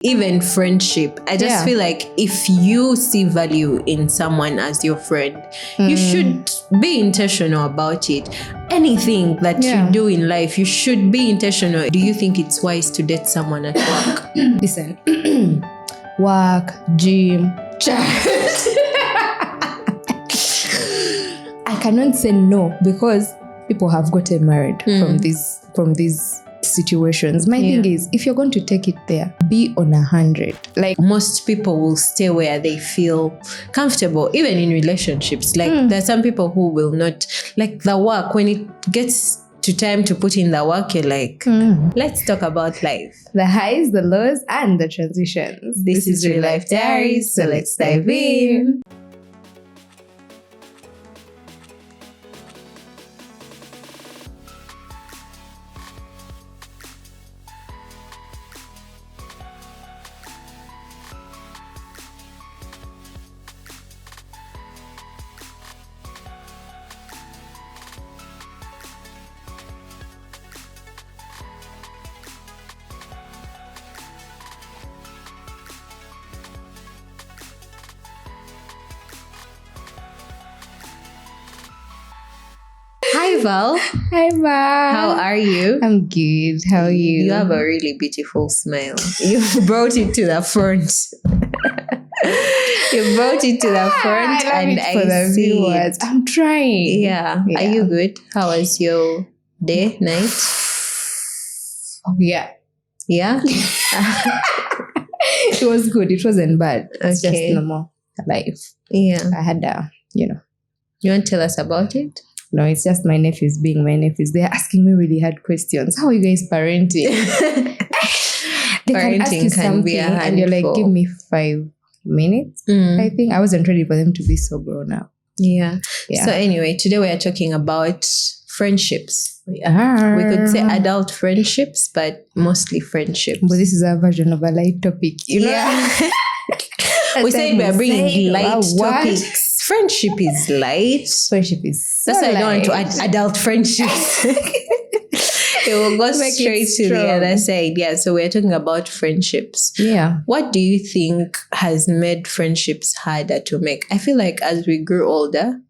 Even friendship, I just feel like if you see value in someone as your friend, you should be intentional about it. Anything that you do in life, you should be intentional. Do you think it's wise to date someone at work? Listen, work, gym, I cannot say no because people have gotten married from these situations. My thing is, if you're going to take it there, be on 100. Like most people will stay where they feel comfortable, even in relationships. Like there's some people who will not like the work. When it gets to time to put in the work, you're like, let's talk about life. The highs, the lows, and the transitions. This is Real Life Diaries, so let's dive in. Hi Val. Hi Val. How are you? I'm good. How are you? You have a really beautiful smile. You brought it to the front. You brought it to the front, I see it. I'm trying. Yeah. Are you good? How was your day, night? Yeah. Yeah? It was good. It wasn't bad. It's just normal life. Yeah. I had You want to tell us about it? No, it's just my nephews being my nephews. They're asking me really hard questions. How are you guys parenting? They can ask you something and you're like, give me 5 minutes. I think I wasn't ready for them to be so grown up. Yeah. So anyway, today we are talking about friendships. We could say adult friendships, but mostly friendships. But this is a version of a light topic, you know? We said we are bringing light topics. Friendship is light. Friendship is so That's why light. I don't want to add adult friendships. It will go straight to the other side. Yeah, so we're talking about friendships. Yeah. What do you think has made friendships harder to make? I feel like as we grew older,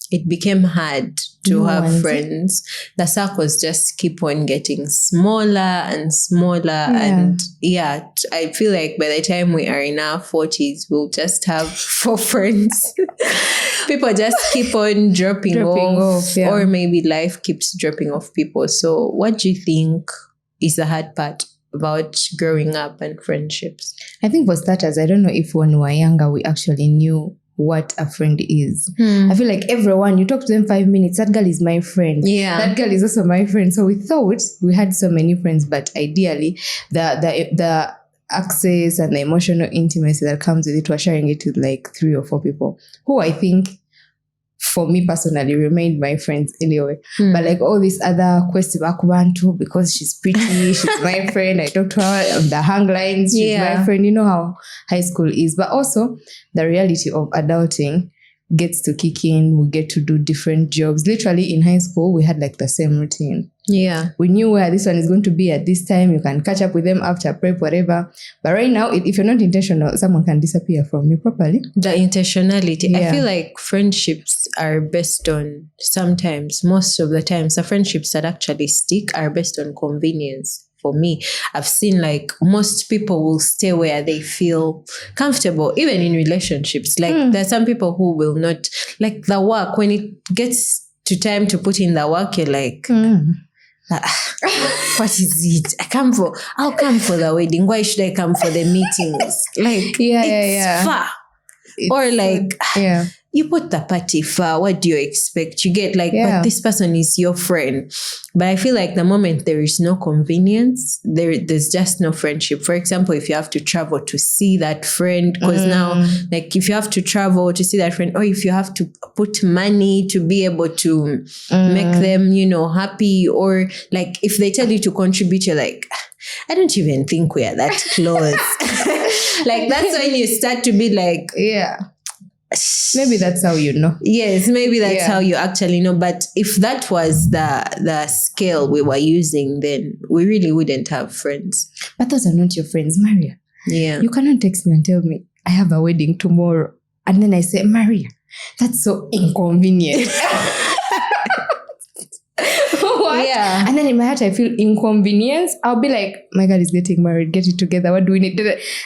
it became hard to have friends. The circles just keep on getting smaller and smaller. And I feel like by the time we are in our 40s, we'll just have 4 friends. People just keep on dropping off. Or maybe life keeps dropping off people. So what do you think is the hard part about growing up and friendships? I think for starters, I don't know if when we were younger, we actually knew what a friend is. I feel like everyone, you talk to them 5 minutes, that girl is my friend. Yeah. That girl is also my friend. So we thought we had so many friends, but ideally the access and the emotional intimacy that comes with it, we're sharing it with like 3 or 4 people who I think for me personally remained my friends anyway. But like all these other questions too, because she's pretty, she's my friend, I talk to her on the hang lines, she's my friend. You know how high school is. But also the reality of adulting gets to kick in. We get to do different jobs. Literally in high school, we had like the same routine. Yeah. We knew where this one is going to be at this time. You can catch up with them after prep, whatever. But right now, if you're not intentional, someone can disappear from you properly. The intentionality. I feel like friendships are based on, sometimes, most of the times, the friendships that actually stick are based on convenience. For me, I've seen like most people will stay where they feel comfortable, even in relationships. Like there's some people who will not, like the work, when it gets to time to put in the work, you're like, what is it? I'll come for the wedding. Why should I come for the meetings? Like, it's far. Or like, you put the party far. What do you expect? You get like, but this person is your friend. But I feel like the moment there is no convenience, there's just no friendship. For example, if you have to travel to see that friend, because now, like if you have to travel to see that friend, or if you have to put money to be able to make them, happy, or like if they tell you to contribute, you're like, I don't even think we are that close. Like that's when you start to be like, maybe that's how you know. Yes, maybe that's how you actually know. But if that was the scale we were using, then we really wouldn't have friends. But those are not your friends, Maria. Yeah. You cannot text me and tell me, I have a wedding tomorrow. And then I say, Maria, that's so inconvenient. What? Yeah. And then in my heart, I feel inconvenience. I'll be like, my God is getting married. Get it together. What do we need?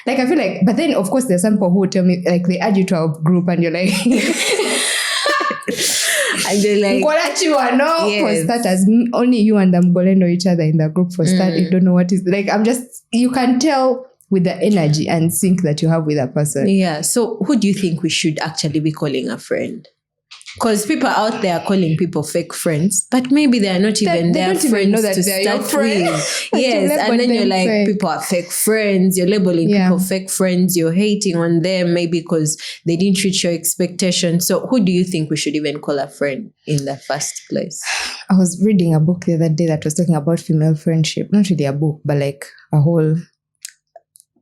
Like, I feel like, but then, of course, there's some people who will tell me, like, they add you to our group and you're like, and they're like, for starters, only you and Mgole know each other in the group for start. You don't know what is, like, you can tell with the energy and sync that you have with a person. Yeah. So who do you think we should actually be calling a friend? Because people out there are calling people fake friends, but maybe they are not even their friends to start with. Yes, and then you're like, fake. People are fake friends. You're labeling people fake friends. You're hating on them maybe because they didn't reach your expectations. So who do you think we should even call a friend in the first place? I was reading a book the other day that was talking about female friendship. Not really a book, but like a whole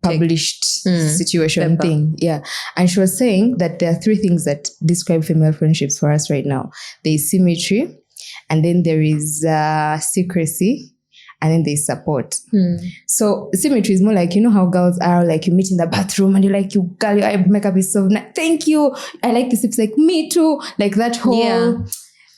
published situation thing. Yeah. And she was saying that there are 3 things that describe female friendships for us right now. There is symmetry, and then there is secrecy, and then there's support. So symmetry is more like, you know how girls are, like you meet in the bathroom and you're like, you girl, your eye makeup is so nice. Thank you. I like this. It's like, me too. Like that whole...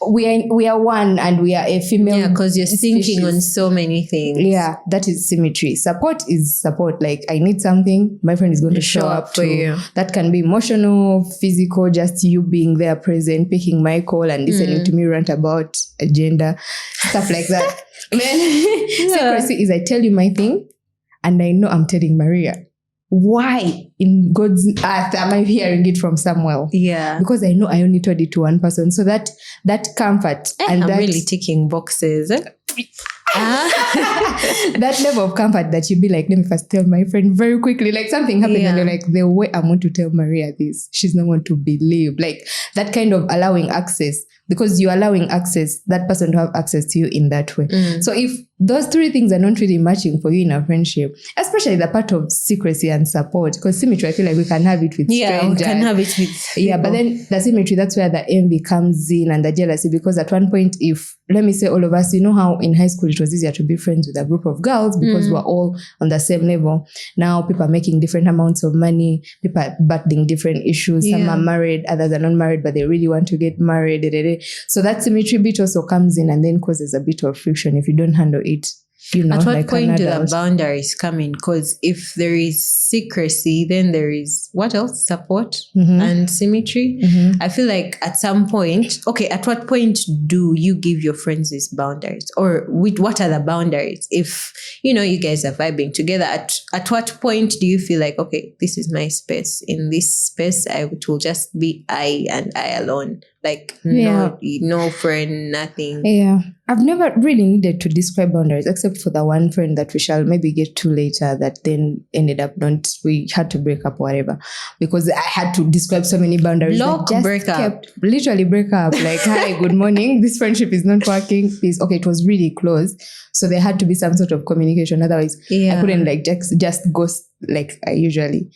We are one and we are a female. Yeah, because you're thinking on so many things. Yeah, that is symmetry. Support is support. Like, I need something, my friend is going to show up for you. That can be emotional, physical, just you being there present, picking my call and listening to me rant about agenda, stuff like that. Secrecy is I tell you my thing and I know I'm telling Maria. Why in God's earth am I hearing it from somewhere? Yeah. Because I know I only told it to one person. So that comfort and I'm that really ticking boxes. That level of comfort that you be like, let me first tell my friend very quickly. Like something happened and you're like, the way I'm going to tell Maria this, she's not going to believe. Like that kind of allowing access, because you're allowing access, that person to have access to you in that way. So if those 3 things are not really matching for you in a friendship, especially the part of secrecy and support, because symmetry, I feel like we can have it with strangers. Yeah, we can have it with people. But then the symmetry, that's where the envy comes in and the jealousy, because at one point, if, let me say all of us, you know how in high school it was easier to be friends with a group of girls because we're all on the same level. Now people are making different amounts of money, people are battling different issues. Some are married, others are not married, but they really want to get married. So that symmetry bit also comes in and then causes a bit of friction if you don't handle it. You know, at what like point do the boundaries come in? Because if there is secrecy, then there is what else? Support and symmetry. I feel like at some point, at what point do you give your friends these boundaries? Or what are the boundaries? If, you know, you guys are vibing together, at what point do you feel like, okay, this is my space. In this space, it will just be I and I alone. Like, no friend, nothing. Yeah. I've never really needed to describe boundaries, except for the one friend that we shall maybe get to later that then ended up we had to break up or whatever. Because I had to describe so many boundaries. Literally break up. Like, hi, good morning. This friendship is not working. Please. Okay, it was really close. So there had to be some sort of communication. Otherwise, I couldn't like just ghost like I usually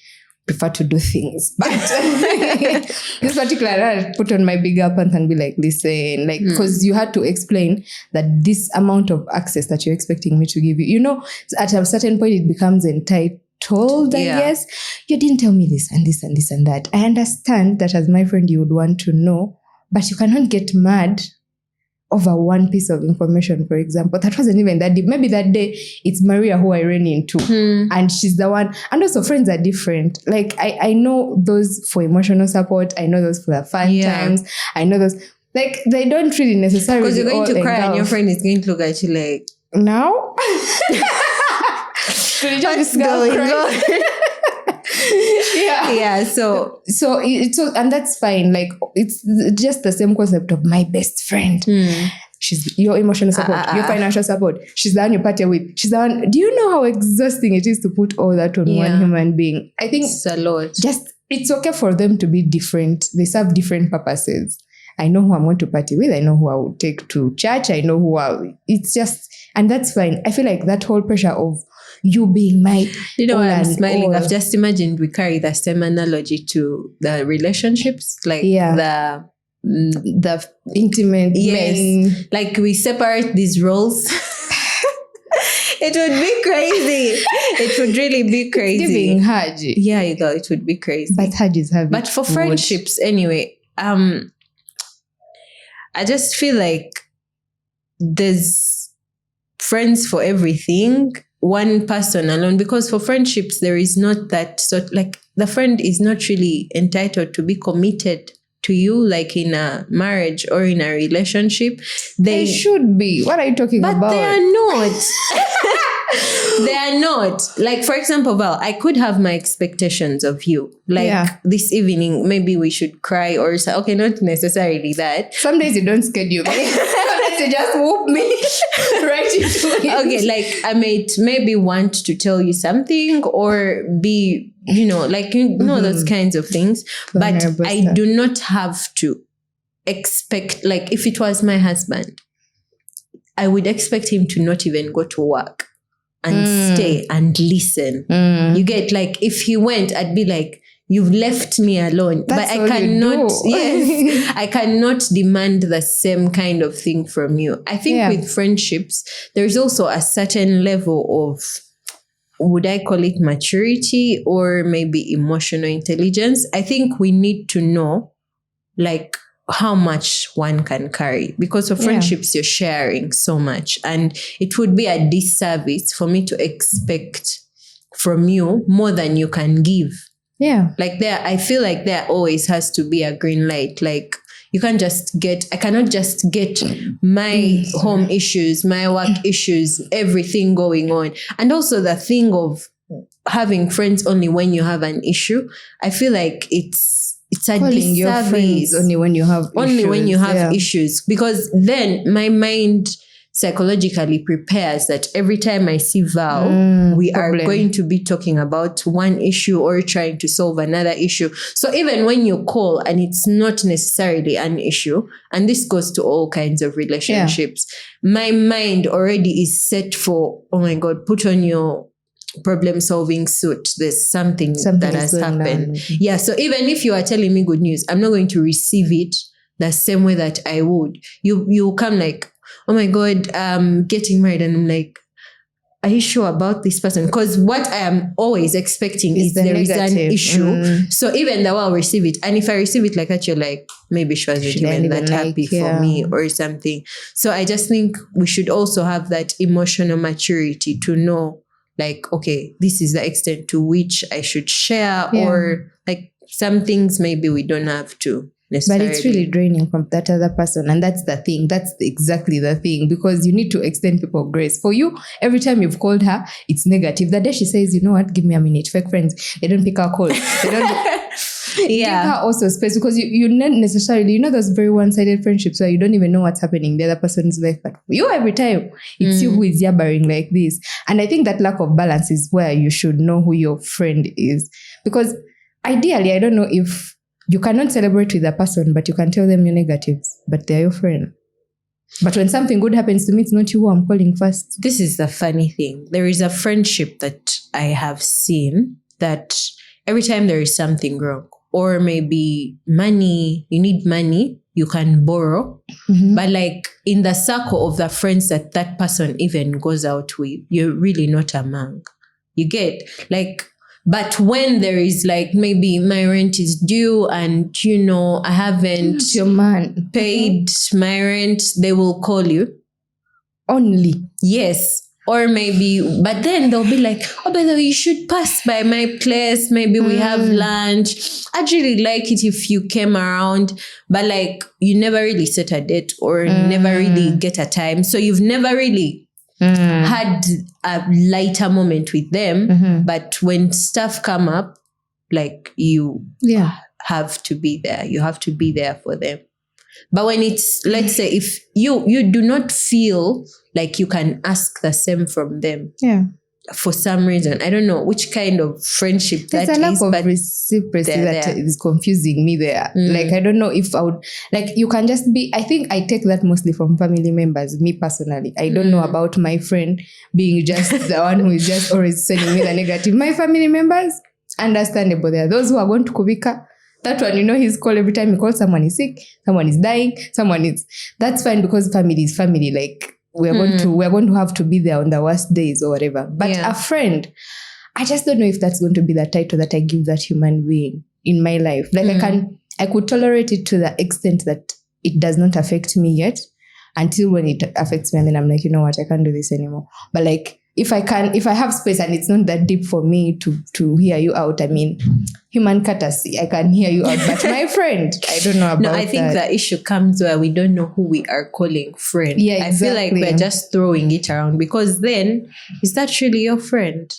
prefer to do things. But this particular I put on my bigger pants and be like, listen, like, because you had to explain that this amount of access that you're expecting me to give you, you know, at a certain point it becomes entitled, I guess. You didn't tell me this and this and this and that. I understand that as my friend you would want to know, but you cannot get mad over one piece of information, for example. That wasn't even that deep. Maybe that day it's Maria who I ran into and she's the one. And also friends are different. Like I know those for emotional support. I know those for the fun times. I know those, like, they don't really necessarily. Because you're going to cry and your friend is going to look at you like, now? What's going on? So it's and that's fine. Like, it's just the same concept of my best friend. She's your emotional support, your financial support. She's the one you party with. She's the one. Do you know how exhausting it is to put all that on one human being? I think it's a lot. Just, it's okay for them to be different. They serve different purposes. I know who I'm going to party with. I know who I will take to church. I know it's just, and that's fine. I feel like that whole pressure of you being my, you know, I'm smiling. I've just imagined we carry the same analogy to the relationships, like the intimate men. Like we separate these roles. It would be crazy. It would really be crazy. It's giving Hajj. Yeah, you go. It would be crazy. But Hajj is having. But for friendships, anyway, I just feel like there's friends for everything. One person alone, because for friendships there is not that sort, like the friend is not really entitled to be committed to you like in a marriage or in a relationship. They should be. What are you talking about? But they are not. They are not. Like, for example, Val, I could have my expectations of you. Like this evening, maybe we should cry or say, okay, not necessarily that. Some days you don't schedule me. You just whoop me right into it. Okay, like I might maybe want to tell you something or be, like, those kinds of things. But I do not have to expect, like if it was my husband, I would expect him to not even go to work and stay and listen. You get, like, if he went, I'd be like, you've left me alone. That's but I cannot, yes, I cannot demand the same kind of thing from you. I think with friendships, there's also a certain level of, would I call it maturity or maybe emotional intelligence? I think we need to know, like, how much one can carry, because for friendships you're sharing so much, and it would be a disservice for me to expect from you more than you can give. Like I feel like there always has to be a green light. Like I cannot just get my home issues, my work issues, everything going on. And also the thing of having friends only when you have an issue, I feel like it's a calling your friends only when you have issues, because then my mind psychologically prepares that every time I see Val, we are going to be talking about one issue or trying to solve another issue. So even when you call and it's not necessarily an issue, and this goes to all kinds of relationships, my mind already is set for, oh my God, put on your problem solving suit. There's something that has happened. Yeah. So even if you are telling me good news, I'm not going to receive it the same way that I would. You come like, oh my God, getting married. And I'm like, are you sure about this person? Because what I am always expecting is there is an issue. So even though I'll receive it, and if I receive it like that, you're like, maybe she wasn't even that happy for me or something. So I just think we should also have that emotional maturity to know, like, okay, this is the extent to which I should share, or like some things maybe we don't have to. But it's really draining from that other person. And that's the thing. That's exactly the thing. Because you need to extend people grace. For you, every time you've called her, it's negative. The day she says, you know what, give me a minute. Fake friends, they don't pick our calls. They don't give her also space, because you not necessarily, those very one-sided friendships where you don't even know what's happening in the other person's life. But for you, every time, it's you who is yabbering like this. And I think that lack of balance is where you should know who your friend is. Because ideally, I don't know if you cannot celebrate with a person, but you can tell them your negatives, but they're your friend. But when something good happens to me, it's not you who I'm calling first. This is the funny thing. There is a friendship that I have seen that every time there is something wrong, or maybe money, you need money, you can borrow. But like in the circle of the friends that person even goes out with, you're really not among. You get, like, but when there is like, maybe my rent is due and, I haven't paid my rent, they will call you. Only. Yes. Or maybe, but then they'll be like, oh, by the way, you should pass by my place. Maybe we have lunch. I'd really like it if you came around. But like, you never really set a date or never really get a time. So you've never really had a lighter moment with them, but when stuff come up, like you have to be there. You have to be there for them. But when it's, let's say, if you do not feel like you can ask the same from them, for some reason, I don't know which kind of friendship that is. There's a lack of reciprocity that is confusing me there. Like, I don't know if I would, like, you can just be, I think I take that mostly from family members, me personally. I don't know about my friend being just the one who is just always sending me the negative. My family members, understandable. There are those who are going to Kubika. That one, his call every time he calls, someone is sick, someone is dying, that's fine, because family is family. Like, we're going to have to be there on the worst days or whatever. But a friend, I just don't know if that's going to be the title that I give that human being in my life. Like I could tolerate it to the extent that it does not affect me yet, until when it affects me, and then I'm like, you know what, I can't do this anymore. But like, if I have space and it's not that deep for me to hear you out, I mean, human courtesy, I can hear you out. But my friend, I don't know about that. No, I think the issue comes where we don't know who we are calling friend. Yeah, exactly. I feel like we're just throwing it around, because then, is that really your friend?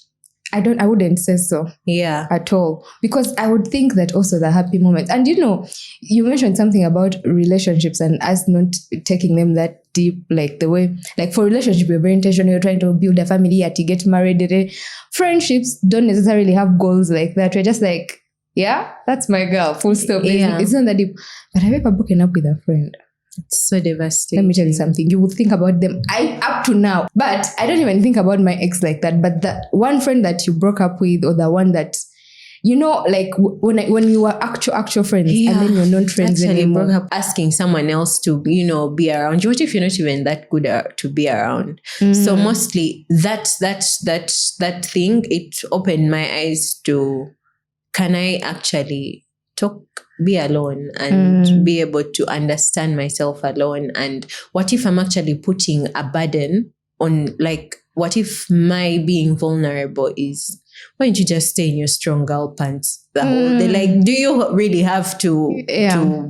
I wouldn't say so. Yeah. At all. Because I would think that also the happy moments. And you mentioned something about relationships and us not taking them that deep, like the way, like for relationship, you're very intentional, you're trying to build a family, to get married. Friendships don't necessarily have goals like that. We're just like, yeah, that's my girl, full stop. Yeah. It's not that deep. But have you ever broken up with a friend? It's so devastating. Let me tell you something. You would think about them. Up to now, but I don't even think about my ex like that. But the one friend that you broke up with, or the one that, like when you were actual friends, and then you're not friends anymore. Broke up, asking someone else to, be around you. What if you're not even that good to be around? So mostly that thing, it opened my eyes to, can I actually be alone and be able to understand myself alone? And what if I'm actually putting a burden on, like, what if my being vulnerable is, why don't you just stay in your strong girl pants the whole day? Like, do you really have to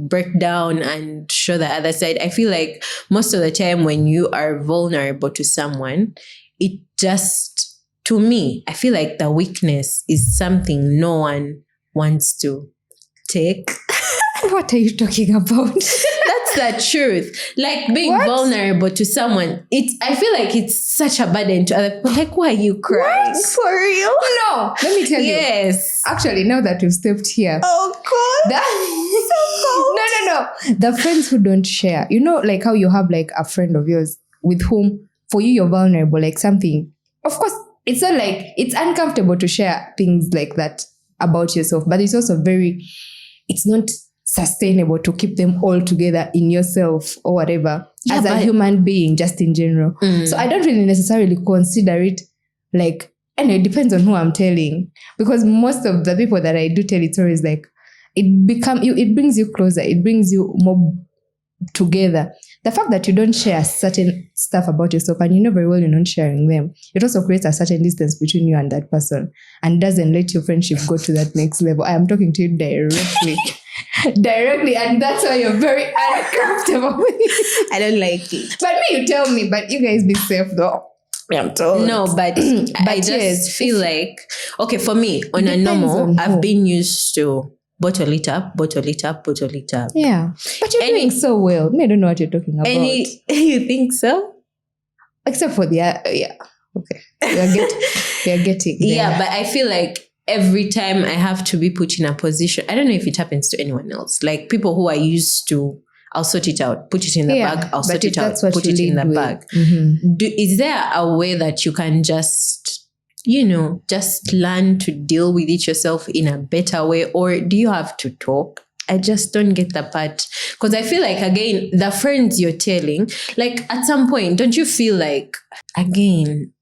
break down and show the other side? I feel like most of the time when you are vulnerable to someone, it just, to me, I feel like the weakness is something no one wants to take. What are you talking about? That's the truth. Like, being vulnerable to someone, I feel like it's such a burden to other people. Like, why are you crying? What? For real? No, let me tell you. Yes. Actually, now that we've stepped here. Oh, God. No. The friends who don't share. Like how you have like a friend of yours with whom, for you, you're vulnerable, like something. Of course, it's not like, it's uncomfortable to share things like that about yourself, but it's also it's not sustainable to keep them all together in yourself or whatever, as a human being, just in general. So I don't really necessarily consider it like, and it depends on who I'm telling, because most of the people that I do tell it stories, like, it brings you closer, it brings you more together. The fact that you don't share certain stuff about yourself, and you know very well you're not sharing them, it also creates a certain distance between you and that person, and doesn't let your friendship go to that next level. I am talking to you directly. And that's why you're very uncomfortable with it. I don't like it. But you tell me, but you guys be safe though. I'm told. No, but I just feel like, okay, for me, on a normal, I've been used to bottle it up. Yeah. But you're doing so well. I don't know what you're talking about. You think so? Except for yeah. Okay. You're getting there. Yeah, but I feel like every time I have to be put in a position, I don't know if it happens to anyone else, like people who are used to, I'll sort it out, put it in the bag, I'll sort it out, put it in the bag. Is there a way that you can just learn to deal with it yourself in a better way? Or do you have to talk? I just don't get the part. Because I feel like, again, the friends you're telling, like, at some point, don't you feel like, again...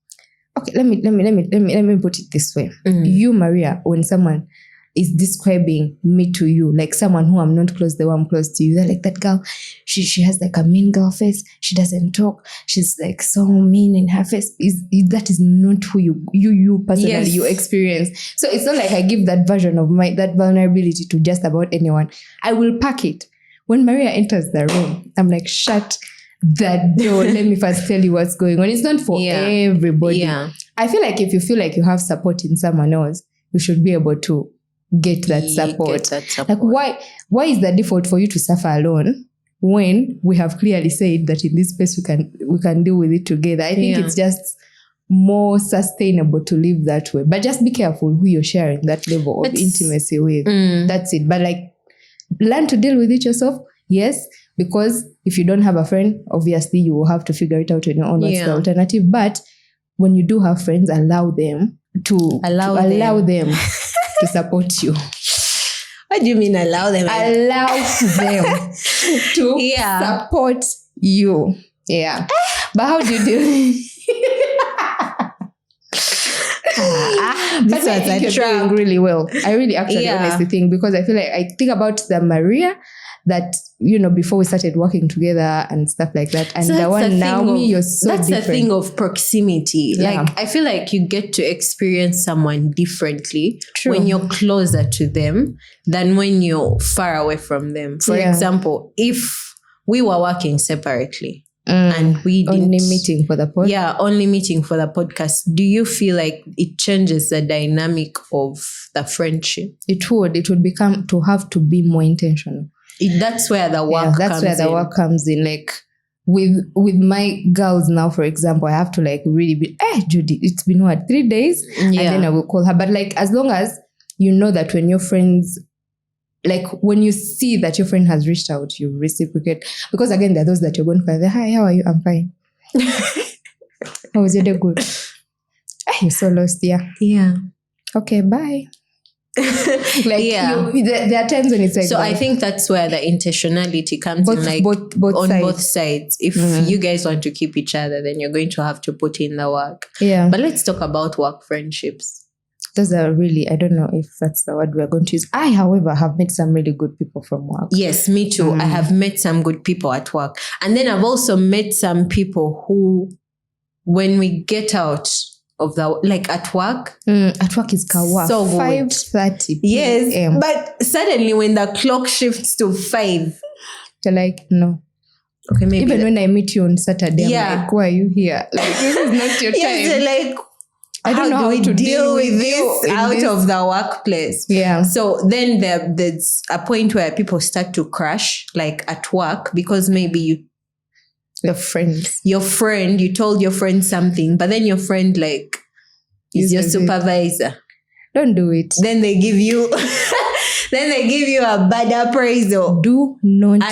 Okay, let me put it this way. You, Maria, when someone is describing me to you, like someone who I'm not close, the one I'm close to you, they're like, that girl, she has like a mean girl face. She doesn't talk. She's like so mean in her face. That is not who you personally you experience. So it's not like I give that version of that vulnerability to just about anyone. I will pack it. When Maria enters the room, I'm like, shut that door. Let me first tell you what's going on. It's not for everybody. Yeah. I feel like if you feel like you have support in someone else, you should be able to get that support. Like, why is the default for you to suffer alone when we have clearly said that in this space we can deal with it together? I think it's just more sustainable to live that way. But just be careful who you're sharing that level of intimacy with. That's it. But like, learn to deal with it yourself. Yes, because if you don't have a friend, obviously you will have to figure it out on your own. What's the alternative? But when you do have friends, allow them to support you. What do you mean allow them? Allow them to support you. Yeah. But how do you deal? But I think you're doing really well. I really actually honestly think, because I feel like I think about the Maria that, you know, before we started working together and stuff like that, and so the one now, me, you're so that's different. The thing of proximity. Yeah. Like, I feel like you get to experience someone differently when you're closer to them than when you're far away from them. For example, if we were working separately, and we didn't, only meeting for the podcast. Yeah, only meeting for the podcast. Do you feel like it changes the dynamic of the friendship? It would become to have to be more intentional. That's where the work work comes in. Like with my girls now, for example, I have to like really be, Judy, it's been 3 days? And then I will call her. But like, as long as you know that when your friends, like when you see that your friend has reached out, you reciprocate. Because again, there are those that you're going for. Hi, how are you? I'm fine. How was your day? Good. You're so lost. Yeah. Okay, bye. Like there are times when it's like. So I think that's where the intentionality comes in, like both sides. If you guys want to keep each other, then you're going to have to put in the work. Yeah. But let's talk about work friendships. Those are really, I don't know if that's the word we're going to use. I, however, have met some really good people from work. Yes, me too. I have met some good people at work. And then I've also met some people who, when we get out of the, like at work is kawa. So 5:30 Yes, PM. But suddenly when the clock shifts to 5, you're like, no. Okay, maybe. Even when I meet you on Saturday, I'm like, why are you here? Like, this is not your time. Yes, like, I don't know how to deal with this out of the workplace. Yeah. So then there's a point where people start to crash, like at work, because maybe you told your friend something, but then your friend like is your supervisor. Don't do it. Then they give you a bad appraisal. Do not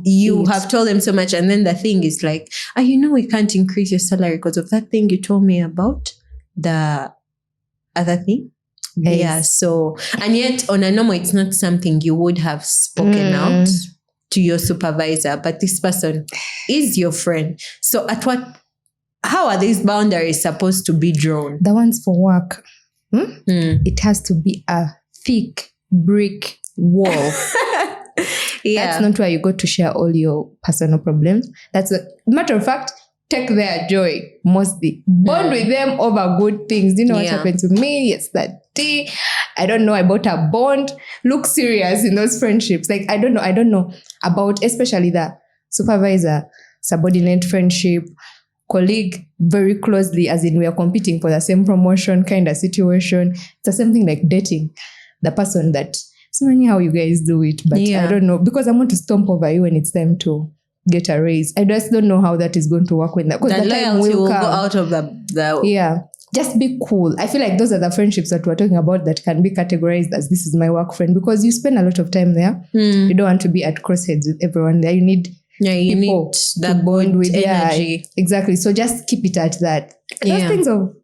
you have told them so much, and then the thing is like, we can't increase your salary because of that thing you told me about the other thing. Yes. Yeah. So, and yet on a normal, it's not something you would have spoken out to your supervisor, but this person is your friend. So how are these boundaries supposed to be drawn? The ones for work. It has to be a thick brick wall. That's not where you go to share all your personal problems. That's a matter of fact, take their joy mostly. Bond with them over good things. Do you know what happened to me yesterday? I don't know. I bought a bond. Look serious in those friendships. Like, I don't know about, especially the supervisor, subordinate friendship, colleague, very closely, as in we are competing for the same promotion kind of situation. It's the same thing like dating. The person that, so many how you guys do it, but I don't know, because I want to stomp over you when it's time to get a raise. I just don't know how that is going to work when the loyalty will go out of the just be cool. I feel like those are the friendships that we're talking about that can be categorized as this is my work friend, because you spend a lot of time there. You don't want to be at crossheads with everyone there. You need people that to bond with energy. Exactly. So just keep it at that. Those things of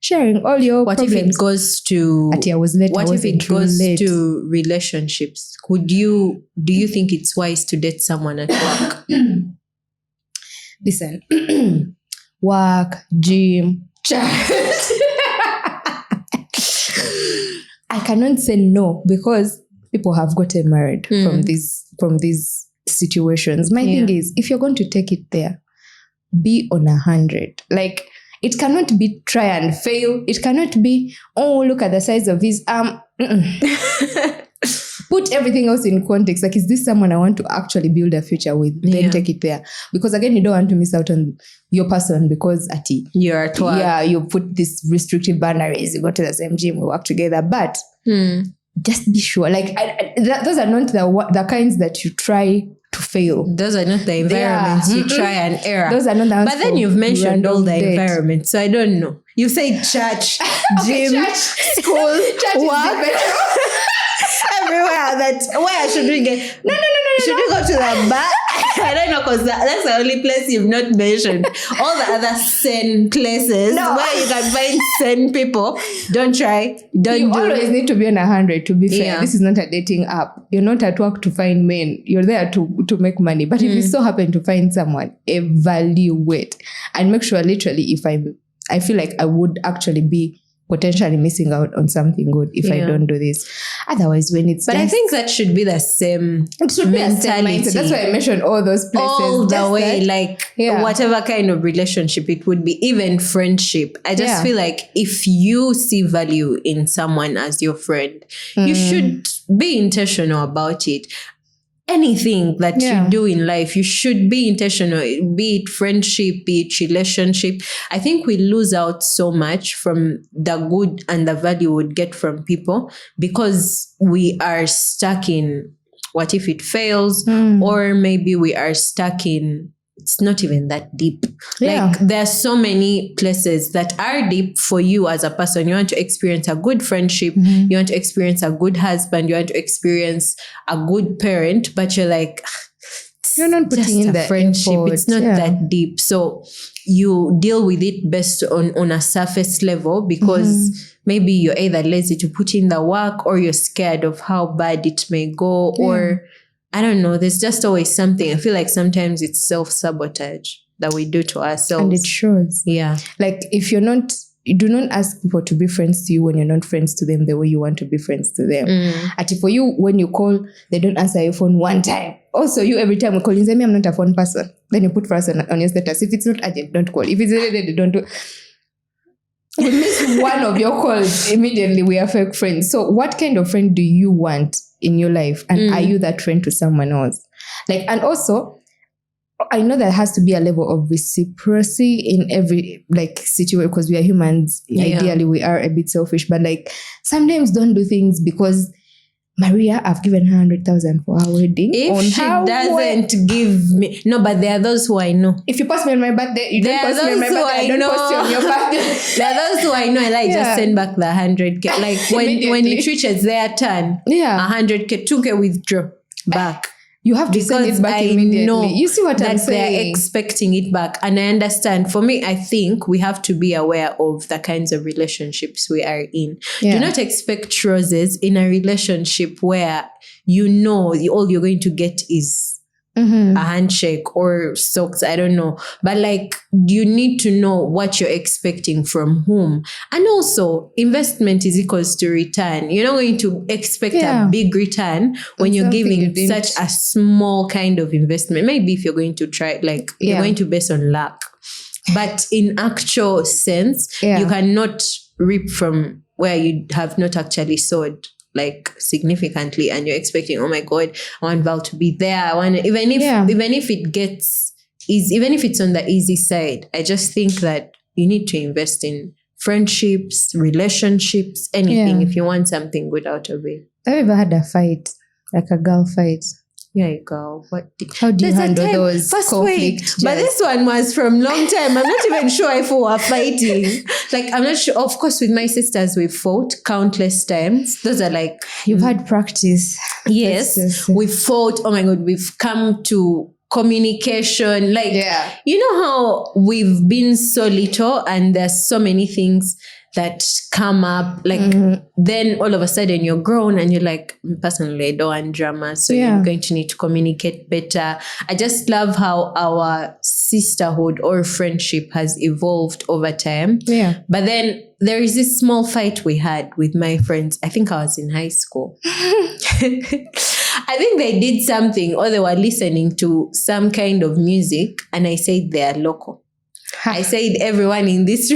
sharing all your what problems. If it goes to to relationships? Do you think it's wise to date someone at work? Listen, work, gym, chat. I cannot say no, because people have gotten married from these situations. My thing is, if you're going to take it there, be on 100. Like, it cannot be try and fail. It cannot be, look at the size of his arm. Put everything else in context. Like, is this someone I want to actually build a future with? Then take it there. Because again, you don't want to miss out on your person because you're at work. Yeah, you put these restrictive boundaries. You go to the same gym, we work together. But just be sure. Like, those are not the kinds that you try to fail. Those are not the environments you try and error. Those are not the But then you've mentioned all the environments, so I don't know. You say church, gym, school, work, everywhere. Where should we get? No. Should we go to the bar? I don't know, because that's the only place you've not mentioned. All the other Sen places where you can find Sen people, don't try. You always need to be on 100, to be fair. This is not a dating app. You're not at work to find men. You're there to make money. But if you so happen to find someone, evaluate and make sure, literally, if I feel like I would actually be potentially missing out on something good if I don't do this. Otherwise, when it's I think that should be the same mentality. That's why I mentioned all those places. All the way, whatever kind of relationship it would be, even friendship. I just feel like if you see value in someone as your friend, you should be intentional about it. Anything that you do in life, you should be intentional, be it friendship, be it relationship. I think we lose out so much from the good and the value we would get from people because we are stuck in what if it fails, or maybe we are stuck in it's not even that deep. Like there are so many places that are deep for you as a person. You want to experience a good friendship. You want to experience a good husband. You want to experience a good parent, but you're like, you're not putting in the friendship. Effort. It's not that deep. So you deal with it best on a surface level because maybe you're either lazy to put in the work or you're scared of how bad it may go or I don't know. There's just always something. I feel like sometimes it's self-sabotage that we do to ourselves. And it shows. Yeah. Like if you do not ask people to be friends to you when you're not friends to them the way you want to be friends to them. And for you, when you call, they don't answer your phone one time. Also, you every time we call, you say, I'm not a phone person. Then you put first on your status. If it's not urgent, don't call. If it's urgent, don't do. We miss one of your calls, immediately we are fake friends. So what kind of friend do you want in your life? And are you that friend to someone else? Like, and also, I know there has to be a level of reciprocity in every situation because we are humans. Ideally, we are a bit selfish, but sometimes don't do things because Maria, I've given her 100,000 for her wedding. If she doesn't give me, no, but there are those who I know. If you post me on my birthday, you don't post me on my birthday. I don't post you on your birthday. There are those who I know, and I just send back the 100K. Like when it reaches their turn, 100K, 2K withdraw back. You have to send it back immediately. Know you see what I'm saying? They're expecting it back. And I understand. For me, I think we have to be aware of the kinds of relationships we are in. Do not expect roses in a relationship where you know all you're going to get is a handshake or socks. I don't know. But you need to know what you're expecting from whom. And also, investment is equals to return. You're not going to expect a big return when you're giving such a small kind of investment. Maybe if you're going to try, you're going to base on luck. But in actual sense, you cannot reap from where you have not actually sowed significantly, and you're expecting, oh my God, I want Val to be there. I want even if it gets easy, even if it's on the easy side, I just think that you need to invest in friendships, relationships, anything if you want something good out of it. Have you ever had a fight, like a girl fight? Yeah, girl. How do you handle those conflicts? But this one was from long time. I'm not even sure if we were fighting. I'm not sure. Of course, with my sisters, we fought countless times. Those are you've had practice. Yes, we fought. Oh my God, we've come to communication. You know how we've been so little, and there's so many things that come up, then all of a sudden you're grown and you're like, personally, I don't want drama, so you're going to need to communicate better. I just love how our sisterhood or friendship has evolved over time. Yeah. But then there is this small fight we had with my friends. I think I was in high school. I think they did something, or they were listening to some kind of music, and I said they are local. I said everyone in this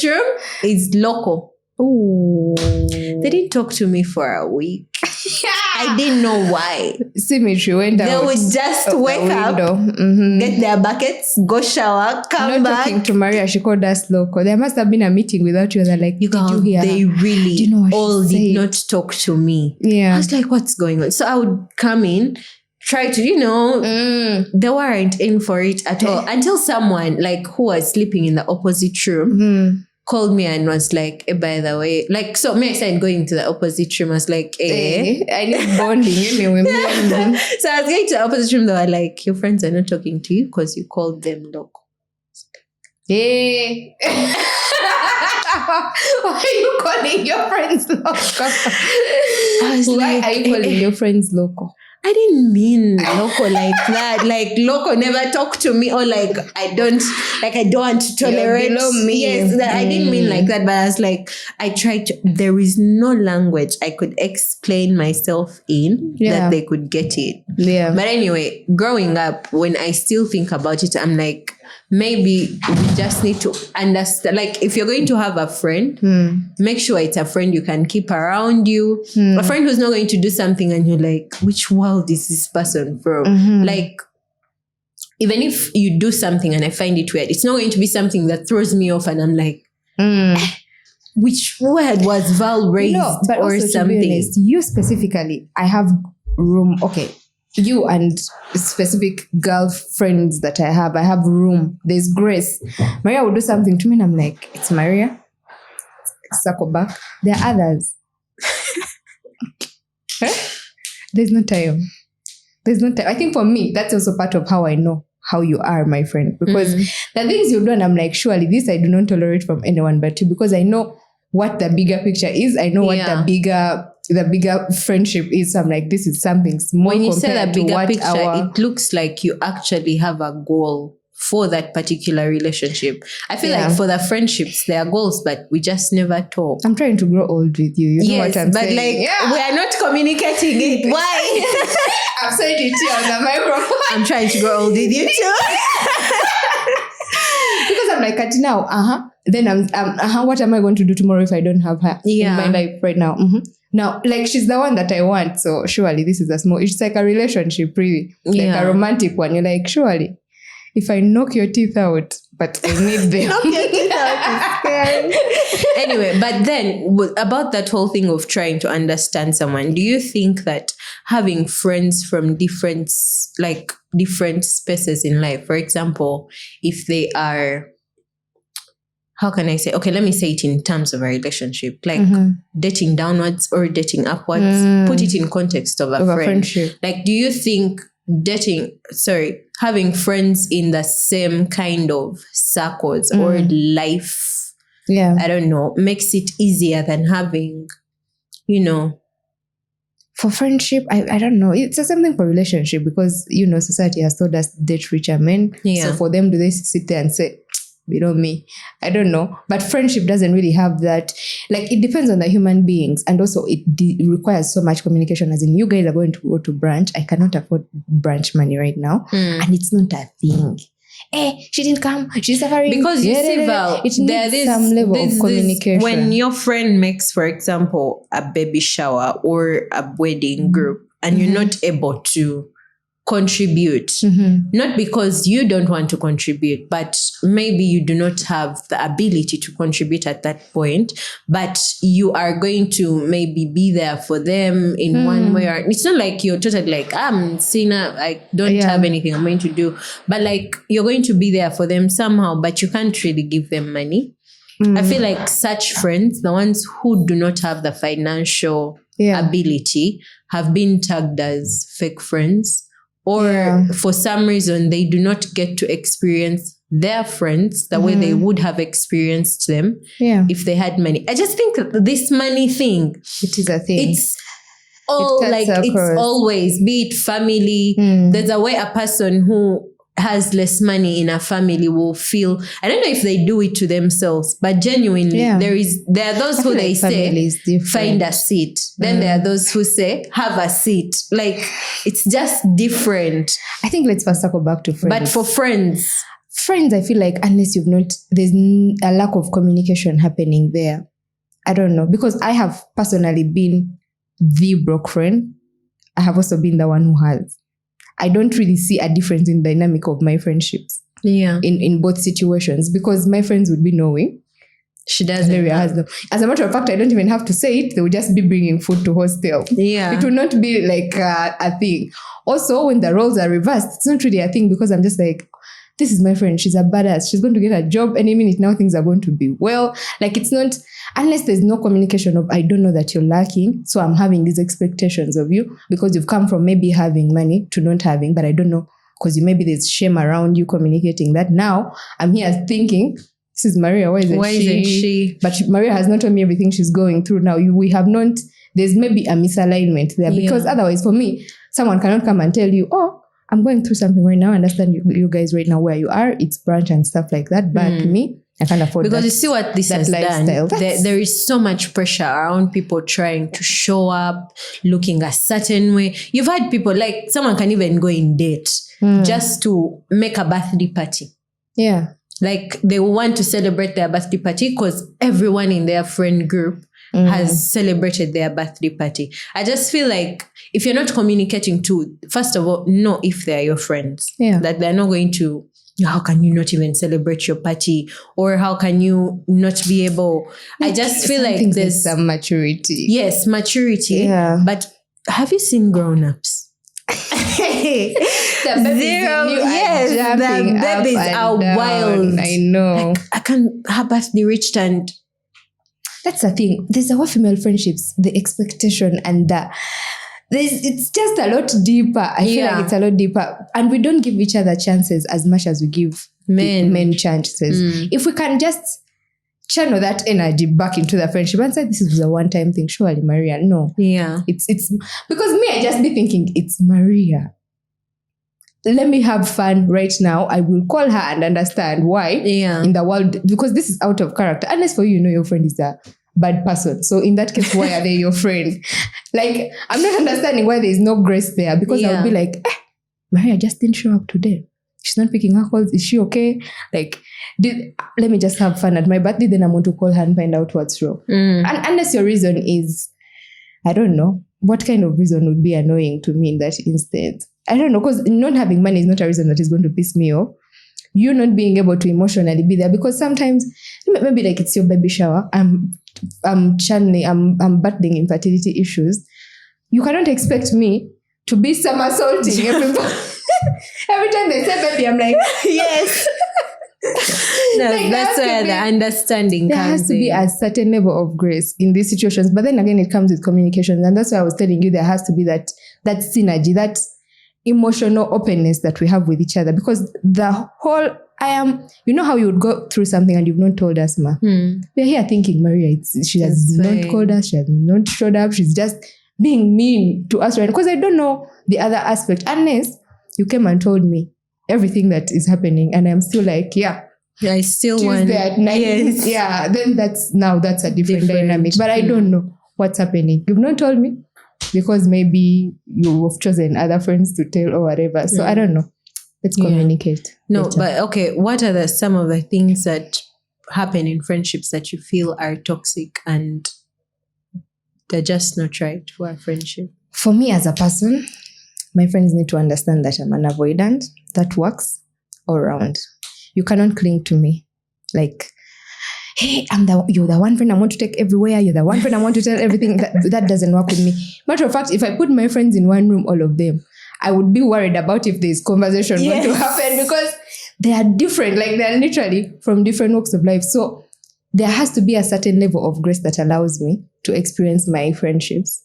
room is local. Ooh. They didn't talk to me for a week. I didn't know why. Symmetry went out. They would just wake up, get their buckets, go shower, come back. Talking to Maria, she called us local. There must have been a meeting without you. They're like, did you hear they her? really all did not talk to me. Yeah. I was like, what's going on? So I would come in, try to, they weren't in for it at all. Until someone who was sleeping in the opposite room called me and was like, by the way, like, so me, I started going to the opposite room. I was like, I need bonding anyway. So I was going to the opposite room. They were like, your friends are not talking to you because you called them loco. Hey. Why are you calling your friends loco? Why are you calling your friends loco? I didn't mean loco like that. Like loco never talk to me, or like I don't want to tolerate. You're below me. Yes, that I didn't mean like that. But I was like, I tried to. There is no language I could explain myself in that they could get it. Yeah. But anyway, growing up, when I still think about it, I'm like, maybe we just need to understand. Like, if you're going to have a friend, make sure it's a friend you can keep around you. A friend who's not going to do something and you're like, which world is this person from? Like, even if you do something and I find it weird, it's not going to be something that throws me off and I'm like, which word was Val raised but or also, something? To be honest, you specifically, I have room. Okay. You and specific girlfriends that I have room. There's grace. Maria will do something to me and I'm like, it's Maria. Circle back. There are others. There's no time. I think for me, that's also part of how I know how you are, my friend. Because the things you do, and I'm like, surely this I do not tolerate from anyone but you, because I know what the bigger picture is. I know what the bigger friendship is. So I'm like, this is something small. When you say the bigger what picture, it looks like you actually have a goal for that particular relationship. I feel like for the friendships, there are goals, but we just never talk. I'm trying to grow old with you. You know what I'm saying? But like, we are not communicating it. Why? I'm saying it here on the microphone. I'm trying to grow old with you too. Because I'm like, at now, then I'm what am I going to do tomorrow if I don't have her in my life right now? Now, like, she's the one that I want, so surely this is it's like a relationship, really, like a romantic one. You're like, surely, if I knock your teeth out, but I need them. Knock your teeth out is scary. Anyway, but then about that whole thing of trying to understand someone, do you think that having friends from different spaces in life, for example, if they are, how can I say? Okay, let me say it in terms of a relationship, like dating downwards or dating upwards. Put it in context of a friendship. Like, do you think having friends in the same kind of circles or life, I don't know, makes it easier than having, for friendship, I don't know. It's the same thing for relationship because, society has told us date richer men. Yeah. So for them, do they sit there and say, me? I don't know. But friendship doesn't really have that. Like, it depends on the human beings. And also, it requires so much communication. As in, you guys are going to go to brunch. I cannot afford brunch money right now. And it's not a thing. She didn't come. She's suffering. Because you see, Val, it needs some level of communication. When your friend makes, for example, a baby shower or a wedding group, and you're not able to contribute, not because you don't want to contribute, but maybe you do not have the ability to contribute at that point, but you are going to maybe be there for them in one way or it's not like you're totally like, I'm Sina, I don't have anything I'm going to do, but like you're going to be there for them somehow, but you can't really give them money. I feel like such friends, the ones who do not have the financial ability, have been tagged as fake friends. Or for some reason, they do not get to experience their friends the way they would have experienced them if they had money. I just think this money thing, it is a thing. It's always, be it family. There's a way a person who has less money in a family will feel, I don't know if they do it to themselves, but genuinely there are those who they say find a seat, then there are those who say have a seat. Like, it's just different. I think let's first circle back to friends. But for friends, I feel like unless there's a lack of communication happening there. I don't know, because I have personally been the broke friend. I have also been the one who has. I don't really see a difference in dynamic of my friendships. In both situations, because my friends would be knowing. She doesn't. Valeria has them. As a matter of fact, I don't even have to say it. They would just be bringing food to hostel. It will not be like a thing. Also, when the roles are reversed, it's not really a thing because I'm just like, this is my friend. She's a badass. She's going to get a job any minute now. Things are going to be well. Like, it's not, unless there's no communication of, I don't know that you're lacking, so I'm having these expectations of you because you've come from maybe having money to not having, but I don't know, because maybe there's shame around you communicating that. Now I'm here thinking, this is Maria. Why isn't she? But Maria has not told me everything she's going through now. We have not, there's maybe a misalignment there, because otherwise for me, someone cannot come and tell you, oh, I'm going through something right now. I understand you guys right now where you are. It's branch and stuff like that. But me, I can't afford because that. You see what this has done? There is so much pressure around people trying to show up, looking a certain way. You've had people, like, someone can even go in debt just to make a birthday party. Yeah. Like, they want to celebrate their birthday party because everyone in their friend group has celebrated their birthday party. I just feel like if you're not communicating to, first of all, know if they're your friends. Yeah. That they're not going to, how can you not even celebrate your party? Or how can you not be able... I just feel like there's some maturity. Yes, maturity. Yeah. But have you seen grown-ups? The babies are wild. I know. Like, I can't have birthday reached, and that's the thing. There's our female friendships, the expectation and it's just a lot deeper. I feel like it's a lot deeper. And we don't give each other chances as much as we give men chances. If we can just channel that energy back into the friendship and say, this is a one-time thing, surely, Maria. No. Yeah. It's because me, I just be thinking, it's Maria. Let me have fun right now. I will call her and understand why in the world, because this is out of character. Unless for you, your friend is a bad person. So in that case, why are they your friend? Like, I'm not understanding why there is no grace there, because I would be like, Maria just didn't show up today. She's not picking her calls. Is she okay? Like, let me just have fun at my birthday. Then I'm going to call her and find out what's wrong. And unless your reason is, I don't know, what kind of reason would be annoying to me in that instance? I don't know, because not having money is not a reason that is going to piss me off. You not being able to emotionally be there, because sometimes maybe like it's your baby shower. I'm battling infertility issues. You cannot expect me to be somersaulting everybody. Every time they say baby, I'm like, yes. No, like, that's where the understanding there comes in. There has to be a certain level of grace in these situations. But then again, it comes with communication. And that's why I was telling you there has to be that synergy, that emotional openness that we have with each other. Because the whole, you know how you would go through something and you've not told us, Ma. We're here thinking, Maria, she has not called us, she has not showed up, she's just being mean to us right now. Because I don't know the other aspect. Unless you came and told me everything that is happening and I'm still like, I still Tuesday want at night. Yes. Yeah, then that's a different dynamic. But I don't know what's happening. You've not told me because maybe you've chosen other friends to tell or whatever. So I don't know. Let's communicate. No, better. But okay, what are some of the things that happen in friendships that you feel are toxic and they're just not right for a friendship? For me as a person, my friends need to understand that I'm an avoidant. That works all around. You cannot cling to me like, hey, you're the one friend I want to take everywhere. You're the one friend I want to tell everything. That doesn't work with me. Matter of fact, if I put my friends in one room, all of them, I would be worried about if there's conversation going to happen, because they are different. Like, they're literally from different walks of life. So there has to be a certain level of grace that allows me to experience my friendships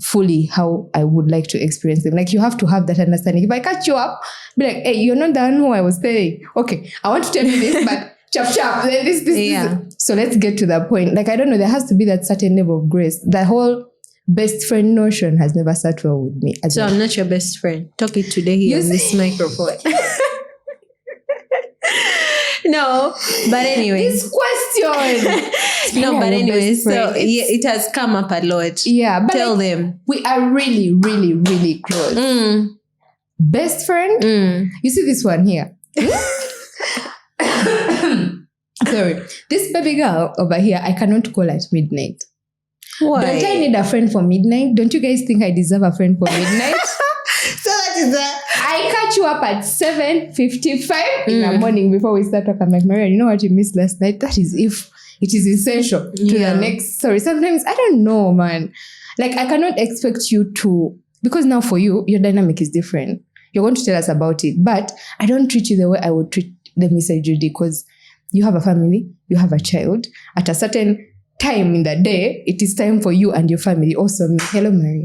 fully how I would like to experience them. Like, you have to have that understanding. If I catch you up, be like, hey, you're not the one who I was saying. Okay, I want to tell you this, but chop. Then this. So let's get to that point. Like, I don't know, there has to be that certain level of grace. The whole best friend notion has never sat well with me. So I'm not your best friend. Talk it today here on this microphone. No, but anyway. This question. No, but anyway, so it has come up a lot. Yeah, but tell them. We are really, really, really close. Best friend? You see this one here? Sorry. This baby girl over here, I cannot call at midnight. Why? Don't I need a friend for midnight? Don't you guys think I deserve a friend for midnight? So that is that. I catch you up at 7:55 in the morning before we start talking. I'm like, Maria, you know what you missed last night? That is if it is essential to the next. Sorry, sometimes I don't know, man. Like, I cannot expect you to, because now for you, your dynamic is different. You're going to tell us about it. But I don't treat you the way I would treat, let me say, Judy, because you have a family, you have a child. At a certain time in the day, it is time for you and your family. Also, hello, Mary.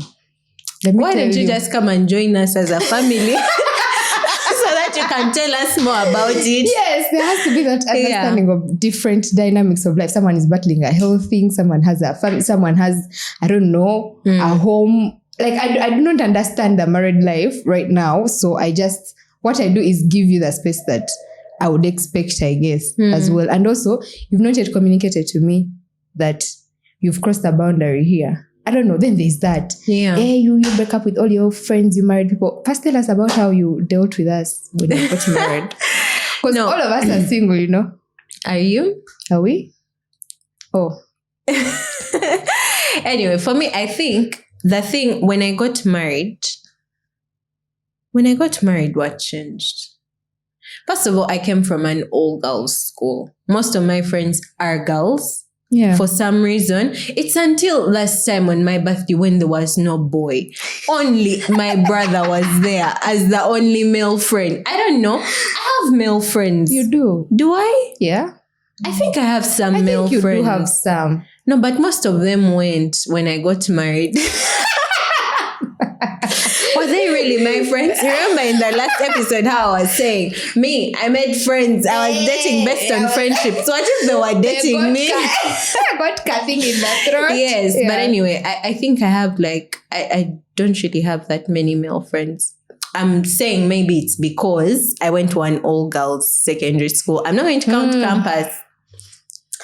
Why don't you just come and join us as a family? So that you can tell us more about it. Yes, there has to be that understanding of different dynamics of life. Someone is battling a health thing, someone has a family, someone has, I don't know, a home. Like, I do not understand the married life right now. So what I do is give you the space that I would expect, I guess, as well. And also, you've not yet communicated to me that you've crossed the boundary here. I don't know. Then there's that. Yeah. Hey, you break up with all your friends, you married people. First, tell us about how you dealt with us when you got married. Because all of us are single, you know. Are you? Are we? Oh. Anyway, for me, I think the thing when I got married, what changed? First of all, I came from an all-girls school. Most of my friends are girls. Yeah. For some reason. It's until last time on my birthday when there was no boy. Only my brother was there as the only male friend. I don't know. I have male friends. You do? Do I? Yeah. I think I have some male friends. You do have some. No, but most of them went when I got married. Were they really my friends? Remember in the last episode how I was saying, me, I made friends. I was dating based on friendship. So what if they were dating me? I got cutting in the throat. Yes, but anyway, I think I have I don't really have that many male friends. I'm saying maybe it's because I went to an all-girls secondary school. I'm not going to count campus.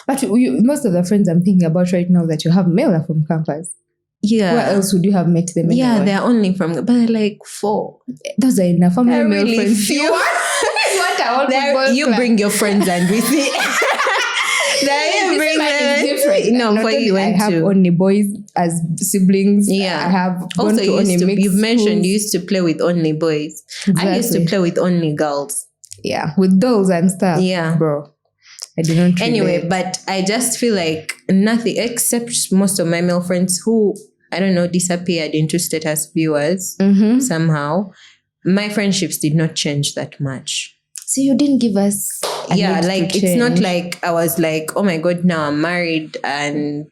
But most of the friends I'm thinking about right now that you have male are from campus. Yeah. Where else would you have met them? Yeah, they're only from, but they're like 4. Those are enough. How many male really friends? Few. You bring your friends and we see. Different. No, for you I have only boys as siblings. Yeah. I have gone also to only mixed you've mentioned schools. you used to play with only boys. Exactly. I used to play with only girls. Yeah, with dolls and stuff. Yeah. Bro. I didn't Anyway, but I just feel like nothing except most of my male friends who, I don't know, disappeared into status viewers somehow. My friendships did not change that much. So you didn't give us it's not like I was like, oh my God, now I'm married and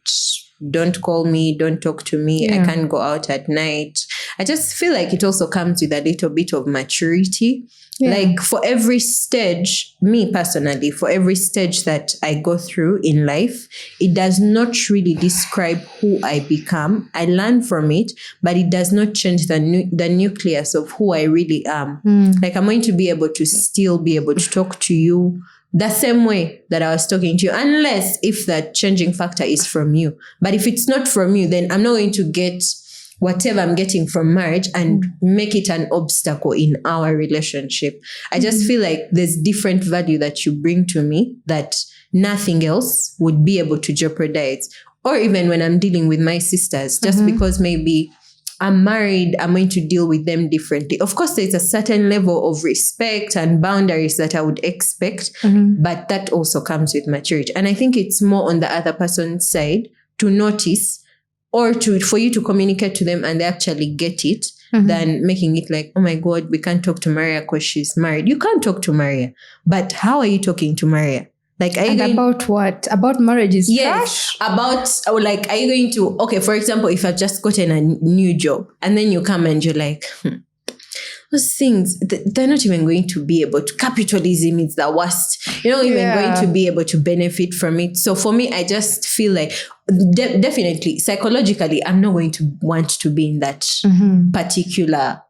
don't call me, don't talk to me. I can't go out at night. I just feel like it also comes with a little bit of maturity. Yeah. Like for every stage, me personally, for every stage that I go through in life, it does not really describe who I become. I learn from it, but it does not change the nucleus of who I really am. Like I'm going to be able to still be able to talk to you the same way that I was talking to you, unless if that changing factor is from you. But if it's not from you, then I'm not going to get whatever I'm getting from marriage and make it an obstacle in our relationship. I just feel like there's different value that you bring to me that nothing else would be able to jeopardize. Or even when I'm dealing with my sisters, just because maybe I'm married, I'm going to deal with them differently. Of course, there's a certain level of respect and boundaries that I would expect, but that also comes with maturity. And I think it's more on the other person's side to notice or for you to communicate to them and they actually get it than making it like, oh my God, we can't talk to Maria because she's married. You can't talk to Maria. But how are you talking to Maria? Like, about what? About marriages? Yes. Trash? Are you going to, okay, for example, if I've just gotten a new job and then you come and you're like, those things, they're not even going to be able to, capitalism is the worst. You're not even going to be able to benefit from it. So for me, I just feel like definitely, psychologically, I'm not going to want to be in that particular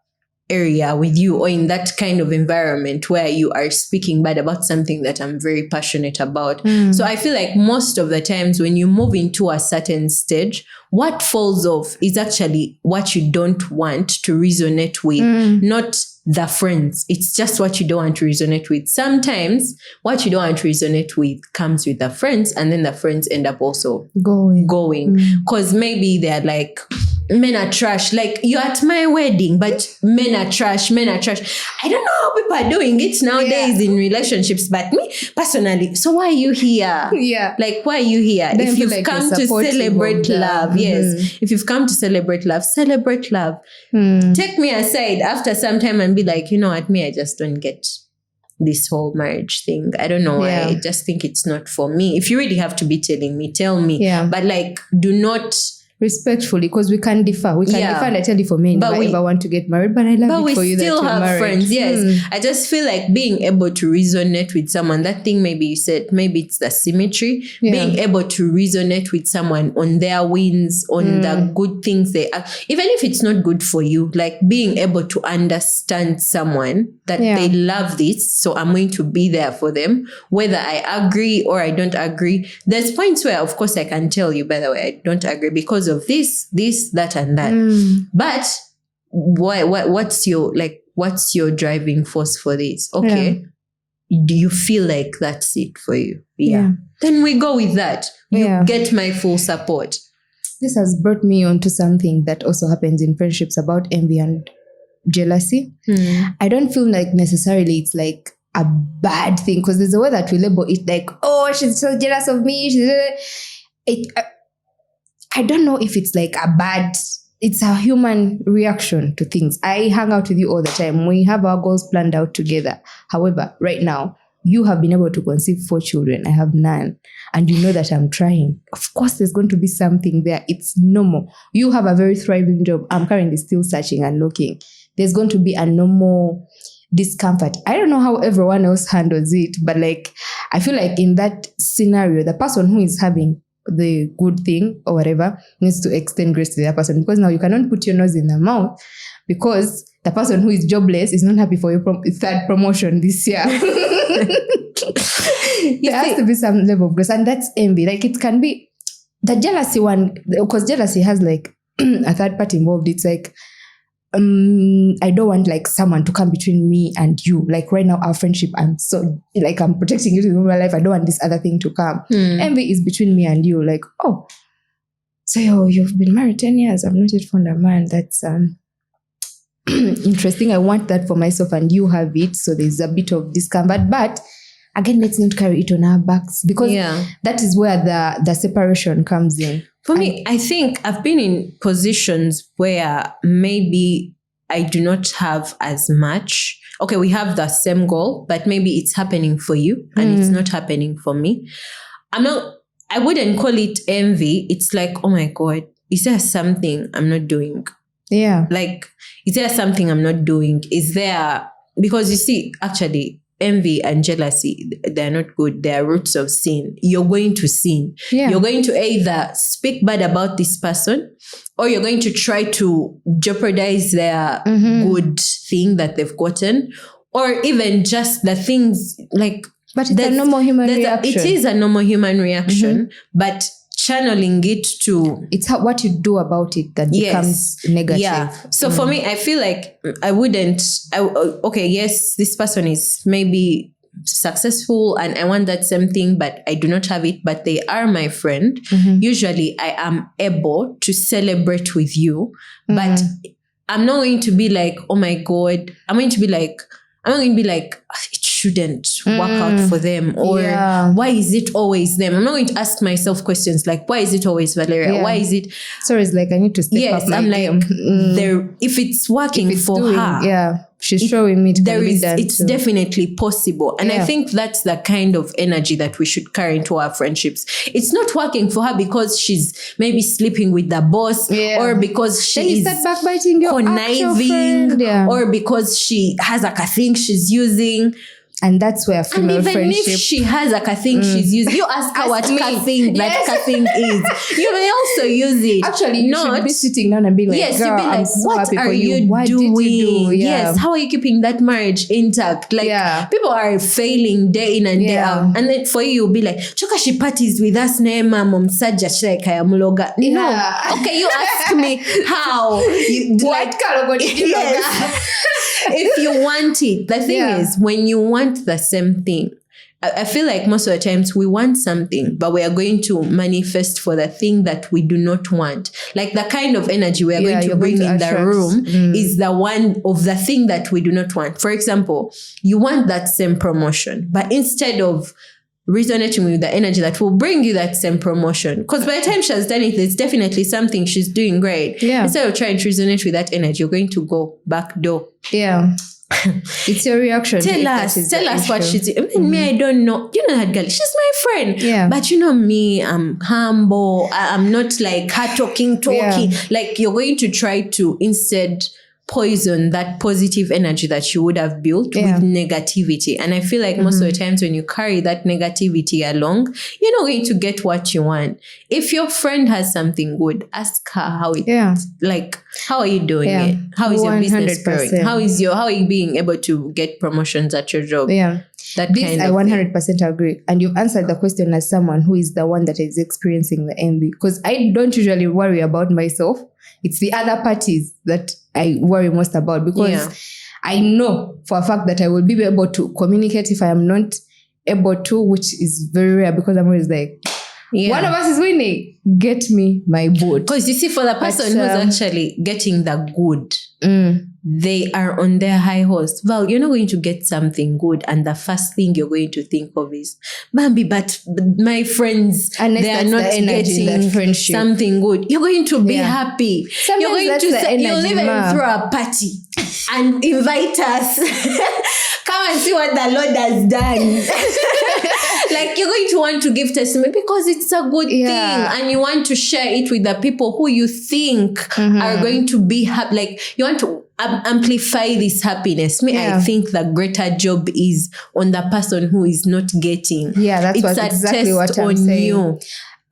area with you or in that kind of environment where you are speaking bad about something that I'm very passionate about. So I feel like most of the times when you move into a certain stage, what falls off is actually what you don't want to resonate with, not the friends. It's just what you don't want to resonate with. Sometimes what you don't want to resonate with comes with the friends and then the friends end up also going. Because maybe they're like, men are trash. Like, you're at my wedding, but men are trash. Men are trash. I don't know how people are doing it nowadays in relationships, but me personally. So why are you here? Yeah. Like, why are you here? Then if you've like come to celebrate love, yes. If you've come to celebrate love, celebrate love. Take me aside after some time and be like, you know what, me, I just don't get this whole marriage thing. I don't know why. I just think it's not for me. If you really have to be telling me, tell me. Yeah. But like, do not... Respectfully, because we can differ. We can differ, and I tell you for me, but if I want to get married, but I love it for you that you're married. But we still have friends, yes. I just feel like being able to resonate with someone, that thing maybe you said, maybe it's the symmetry, being able to resonate with someone on their wins, on the good things they are, even if it's not good for you, like being able to understand someone that they love this, so I'm going to be there for them, whether I agree or I don't agree. There's points where, of course, I can tell you, by the way, I don't agree because of this, that, and that. But what's your driving force for this? Okay. Do you feel like that's it for you? Yeah. Then we go with that. You get my full support. This has brought me on to something that also happens in friendships about envy and jealousy. I don't feel like necessarily it's like a bad thing, because there's a way that we label it like, oh, she's so jealous of me. I don't know if it's like a bad, it's a human reaction to things. I hang out with you all the time. We have our goals planned out together. However, right now, you have been able to conceive 4 children. I have none. And you know that I'm trying. Of course, there's going to be something there. It's normal. You have a very thriving job. I'm currently still searching and looking. There's going to be a normal discomfort. I don't know how everyone else handles it, but like, I feel like in that scenario, the person who is having the good thing or whatever needs to extend grace to the other person, because now you cannot put your nose in the mouth because the person who is jobless is not happy for your third promotion this year. There has to be some level of grace, and that's envy. Like, it can be the jealousy one, because jealousy has like a third party involved. It's like, I don't want like someone to come between me and you. Like right now, our friendship, I'm protecting you in my life. I don't want this other thing to come. Envy is between me and you. Like, oh, so you've been married 10 years. I've not yet found a man. That's interesting. I want that for myself, and you have it. So there's a bit of discomfort. But again, let's not carry it on our backs, because that is where the separation comes in. For me, I think I've been in positions where maybe I do not have as much. Okay, we have the same goal, but maybe it's happening for you and it's not happening for me. I wouldn't call it envy. It's like, oh my God, is there something I'm not doing? Yeah. Like, is there something I'm not doing? Is there, because you see, actually, envy and jealousy, they're not good. They're roots of sin. You're going to sin. Yeah. You're going to either speak bad about this person, or you're going to try to jeopardize their good thing that they've gotten, or even just the things like... But it's a normal human reaction. It is a normal human reaction, but channeling it to... It's what you do about it that becomes negative. Yeah. So for me, I feel like I wouldn't... okay, yes, this person is maybe successful and I want that same thing, but I do not have it, but they are my friend. Usually I am able to celebrate with you, but I'm not going to be like, oh my God. I'm not going to be like, it shouldn't work out for them, or why is it always them? I'm not going to ask myself questions like, why is it always Valeria? Yeah. Why is it? So it's like, I need to step up my game. If it's working for her. Yeah. She's showing me it's definitely possible. And I think that's the kind of energy that we should carry into our friendships. It's not working for her because she's maybe sleeping with the boss, or because she is backbiting your conniving, or because she has like a thing she's using. And that's where female friendship... And even if she has like a thing she's using, you ask her what cussing is. You may also use it. Actually, you should be sitting down and be like, yes, girl, I'm so what happy are for you. What doing? Did you do? Yes, how are you keeping that marriage intact? Like, people are failing day in and day out. And then for you, you'll be like, choka she parties with us, neema momsaja sheka ya muloga. No. Okay, you ask me how. Yes. If you want it. The thing is, when you want the same thing, I feel like most of the times we want something, but we are going to manifest for the thing that we do not want. Like the kind of energy we are going to bring in the room is the one of the thing that we do not want. For example, you want that same promotion, but instead of resonating with the energy that will bring you that same promotion, because by the time she has done it, there's definitely something she's doing great. Yeah. Instead of trying to resonate with that energy, you're going to go back door. Yeah. It's your reaction. Tell us what she's. I mean, me, I don't know. You know that girl. She's my friend. Yeah. But you know me, I'm humble. I'm not like her talking. Yeah. Like you're going to try to instead poison that positive energy that you would have built with negativity. And I feel like most of the times when you carry that negativity along, you're not going to get what you want. If your friend has something good, ask her how it like, how are you doing it? How is your business going? How are you being able to get promotions at your job? Yeah. That this kind I of 100% agree. And you've answered the question as someone who is the one that is experiencing the envy. Because I don't usually worry about myself. It's the other parties that I worry most about, because I know for a fact that I will be able to communicate if I am not able to, which is very rare, because I'm always like, one of us is winning. Get me my boat. Because you see, for the person who's actually getting the good, they are on their high horse. Well, you're not going to get something good, and the first thing you're going to think of is, Bambi, but my friends, they are not getting something good. You're going to be happy. Sometimes you're going to say, you'll even throw a party and invite us. Come and see what the Lord has done. Like, you're going to want to give testimony because it's a good thing, and you want to share it with the people who you think are going to be happy. Like, you want to amplify this happiness. I think the greater job is on the person who is not getting. Yeah, that's exactly what I'm saying. You.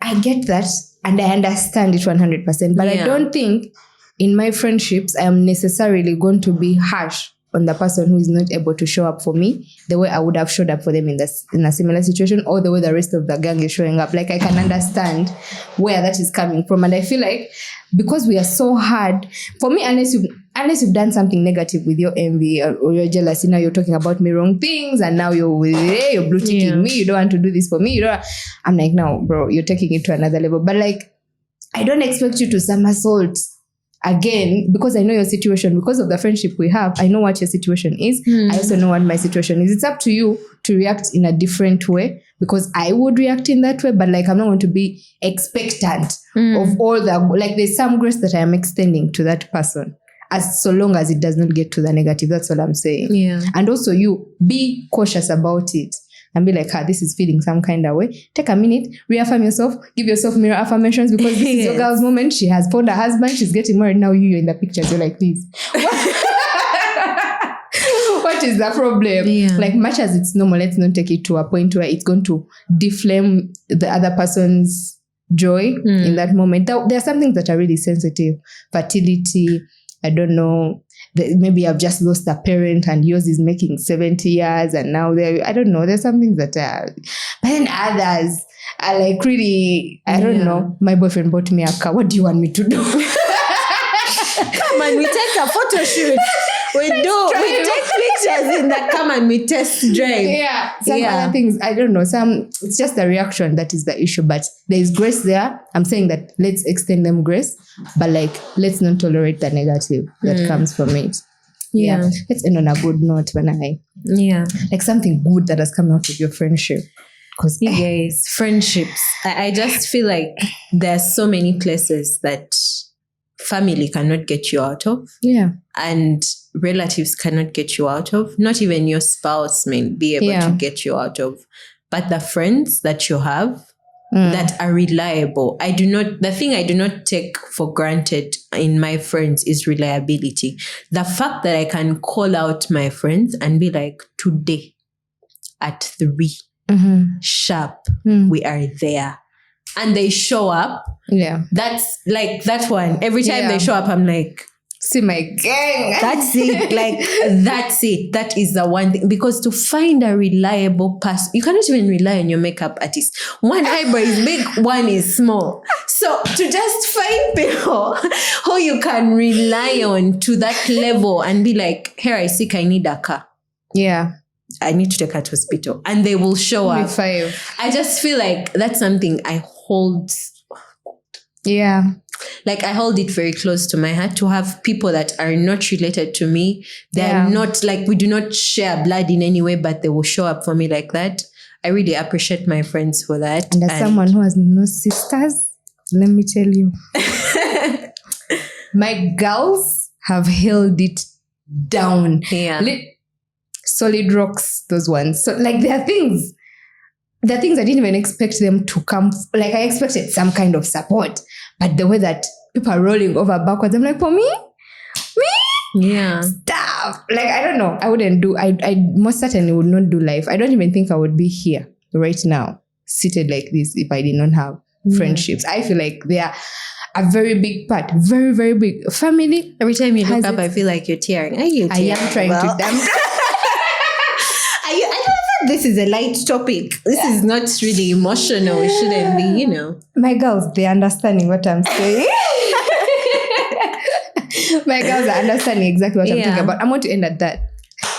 I get that, and I understand it 100%. But I don't think in my friendships I am necessarily going to be harsh on the person who is not able to show up for me the way I would have showed up for them in a similar situation, or the way the rest of the gang is showing up. Like, I can understand where that is coming from. And I feel like because we are so hard, for me, unless you've done something negative with your envy or your jealousy, now you're talking about me wrong things, and now you're blue ticking me, you don't want to do this for me. I'm like, no, bro, you're taking it to another level. But like, I don't expect you to somersault again, because I know your situation, because of the friendship we have. I know what your situation is. I also know what my situation is. It's up to you to react in a different way, because I would react in that way, but like, I'm not going to be expectant of all the, like, there's some grace that I am extending to that person, as so long as it does not get to the negative. That's all I'm saying. Yeah. And also, you be cautious about it. And be like, this is feeling some kind of way. Take a minute, reaffirm yourself, give yourself mirror affirmations, because this is your girl's moment. She has found her husband, she's getting married. Now you're in the pictures. You're like, please. What is the problem? Yeah. Like, much as it's normal, let's not take it to a point where it's going to deflame the other person's joy in that moment. There are some things that are really sensitive. Fertility, I don't know. Maybe I've just lost a parent and yours is making 70 years and now I don't know. There's some things that are, but then others are like really, I don't know. My boyfriend bought me a car. What do you want me to do? Come on, we take a photo shoot. We take pictures in the car and we test drive. Yeah. Some other things, I don't know. It's just the reaction that is the issue, but there's grace there. I'm saying that let's extend them grace, but like, let's not tolerate the negative that comes from it. Yeah. Let's end on a good note like something good that has come out of your friendship. Because you guys, friendships, I just feel like there's so many places that family cannot get you out of. Yeah. And relatives cannot get you out of. Not even your spouse may be able to get you out of. But the friends that you have that are reliable. The thing I do not take for granted in my friends is reliability. The fact that I can call out my friends and be like, today at 3 sharp, we are there. And they show up. Yeah. That's like that one. Every time they show up, I'm like, see my gang. That's it. Like, that's it. That is the one thing. Because to find a reliable person, you cannot even rely on your makeup artist. One eyebrow is big, one is small. So to just find people who you can rely on to that level and be like, here, I think I need a car. Yeah. I need to take her to hospital, and they will show up. 5. I just feel like that's something I hold. Yeah. Like I hold it very close to my heart to have people that are not related to me. They're not like, we do not share blood in any way, but they will show up for me like that. I really appreciate my friends for that. And as someone who has no sisters, let me tell you, my girls have held it down. Yeah. Solid rocks, those ones. So like there are things I didn't even expect them to come. Like I expected some kind of support, but the way that people are rolling over backwards, I'm like, for me, yeah, stop. Like I don't know. I wouldn't do. I most certainly would not do life. I don't even think I would be here right now, seated like this, if I did not have friendships. I feel like they are a very big part, very, very big. Family. Every time you look up, I feel like you're tearing. Are you tearing? I am trying to damn. I don't know. This is a light topic. This is not really emotional. It shouldn't be, you know. My girls, they're understanding what I'm saying. My girls are understanding exactly what I'm talking about. I'm going to end at that.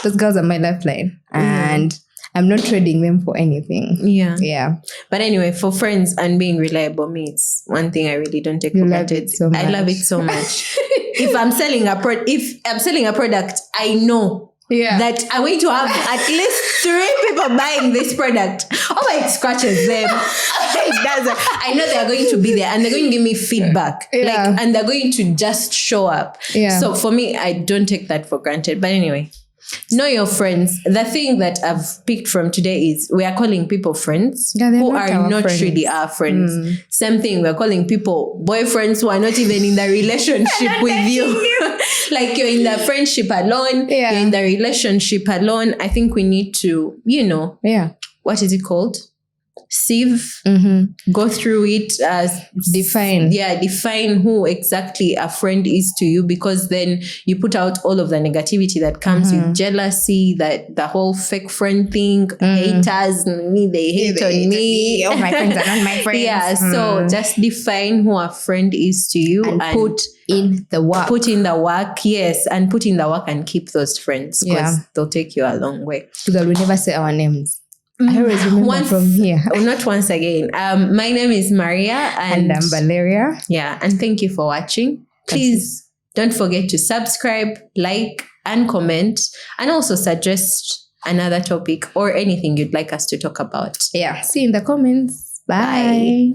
Those girls are my lifeline. And I'm not trading them for anything. Yeah. Yeah. But anyway, for friends and being reliable, me, it's one thing I really don't take for granted. I love it so much. If I'm selling a product, I know that I'm going to have at least 3 people buying this product. Oh, it scratches them. It doesn't. I know they're going to be there and they're going to give me feedback. Yeah. And they're going to just show up. Yeah. So for me, I don't take that for granted. But anyway, know your friends. The thing that I've picked from today is we are calling people friends who are not really our friends. Same thing, we're calling people boyfriends who are not even in the relationship with you. Like you're in the friendship alone, you're in the relationship alone. I think we need to, what is it called? Sieve, go through it, define who exactly a friend is to you, because then you put out all of the negativity that comes with jealousy, that the whole fake friend thing, haters, they hate on me. Oh, my friends are not my friends. So just define who a friend is to you and put in the work. Put in the work, yes, and put in the work and keep those friends, because they'll take you a long way. Because we never say our names. I always remember from here. Not once again. My name is Maria. And I'm Valeria. Yeah, and thank you for watching. Please don't forget to subscribe, like, and comment, and also suggest another topic or anything you'd like us to talk about. Yeah, see you in the comments. Bye.